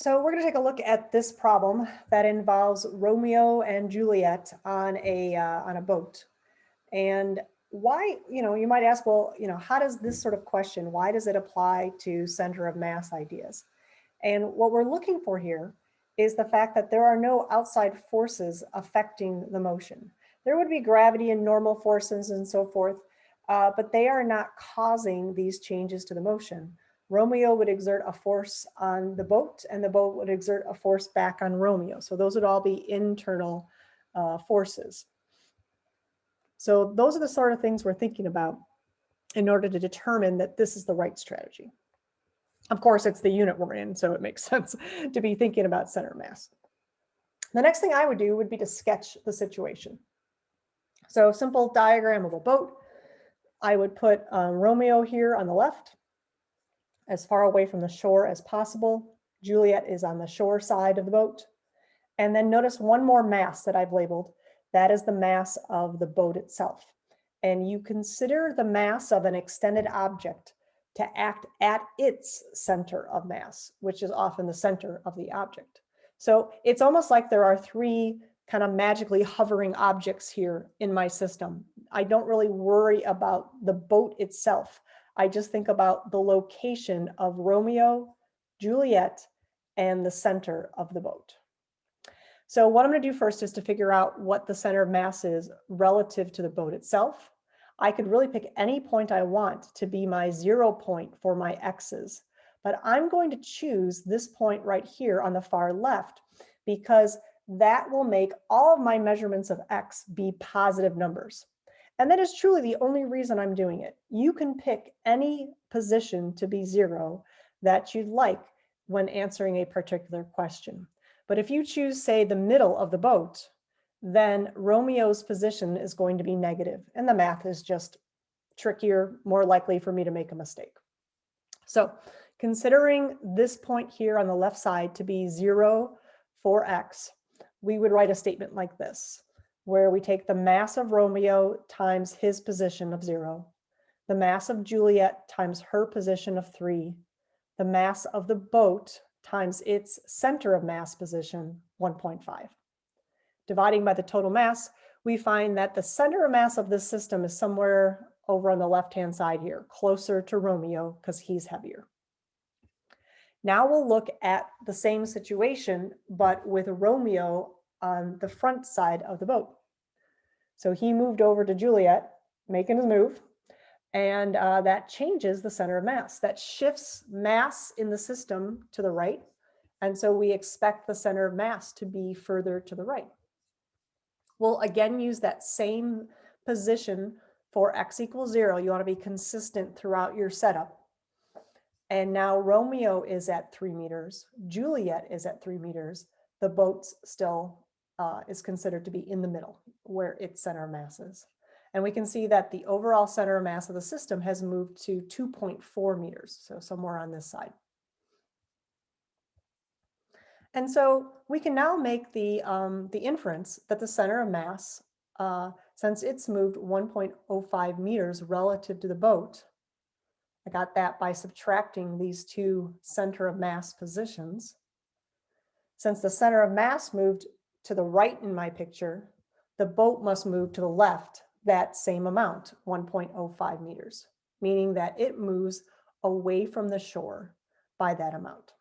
So we're going to take a look at this problem that involves Romeo and Juliet on a boat. And why, you might ask, well, how does this sort of question, why does it apply to center of mass ideas? And what we're looking for here is the fact that there are no outside forces affecting the motion. There would be gravity and normal forces and so forth, but they are not causing these changes to the motion. Romeo would exert a force on the boat and the boat would exert a force back on Romeo. So those would all be internal forces. So those are the sort of things we're thinking about in order to determine that this is the right strategy. Of course, it's the unit we're in, so it makes sense to be thinking about center of mass. The next thing I would do would be to sketch the situation. So simple diagram of a boat. I would put Romeo here on the left, as far away from the shore as possible. Juliet is on the shore side of the boat. And then notice one more mass that I've labeled. That is the mass of the boat itself. And you consider the mass of an extended object to act at its center of mass, which is often the center of the object. So it's almost like there are three kind of magically hovering objects here in my system. I don't really worry about the boat itself. I just think about the location of Romeo, Juliet, and the center of the boat. So what I'm going to do first is to figure out what the center of mass is relative to the boat itself. I could really pick any point I want to be my 0 point for my x's, but I'm going to choose this point right here on the far left because that will make all of my measurements of x be positive numbers. And that is truly the only reason I'm doing it. You can pick any position to be 0 that you'd like when answering a particular question. But if you choose, say, the middle of the boat, then Romeo's position is going to be negative, and the math is just trickier, more likely for me to make a mistake. So considering this point here on the left side to be 0 for x, we would write a statement like this, where we take the mass of Romeo times his position of 0, the mass of Juliet times her position of 3, the mass of the boat times its center of mass position, 1.5. Dividing by the total mass, we find that the center of mass of this system is somewhere over on the left-hand side here, closer to Romeo because he's heavier. Now we'll look at the same situation, but with Romeo on the front side of the boat. So he moved over to Juliet, making his move, and that changes the center of mass. That shifts mass in the system to the right, and so we expect the center of mass to be further to the right. We'll again use that same position for x equals 0. You want to be consistent throughout your setup. And now Romeo is at 3 meters. Juliet is at 3 meters. The boat still is considered to be in the middle where its center of mass is. And we can see that the overall center of mass of the system has moved to 2.4 meters, so somewhere on this side. And so we can now make the inference that the center of mass, since it's moved 1.05 meters relative to the boat, I got that by subtracting these two center of mass positions. Since the center of mass moved to the right in my picture, the boat must move to the left that same amount, 1.05 meters, meaning that it moves away from the shore by that amount.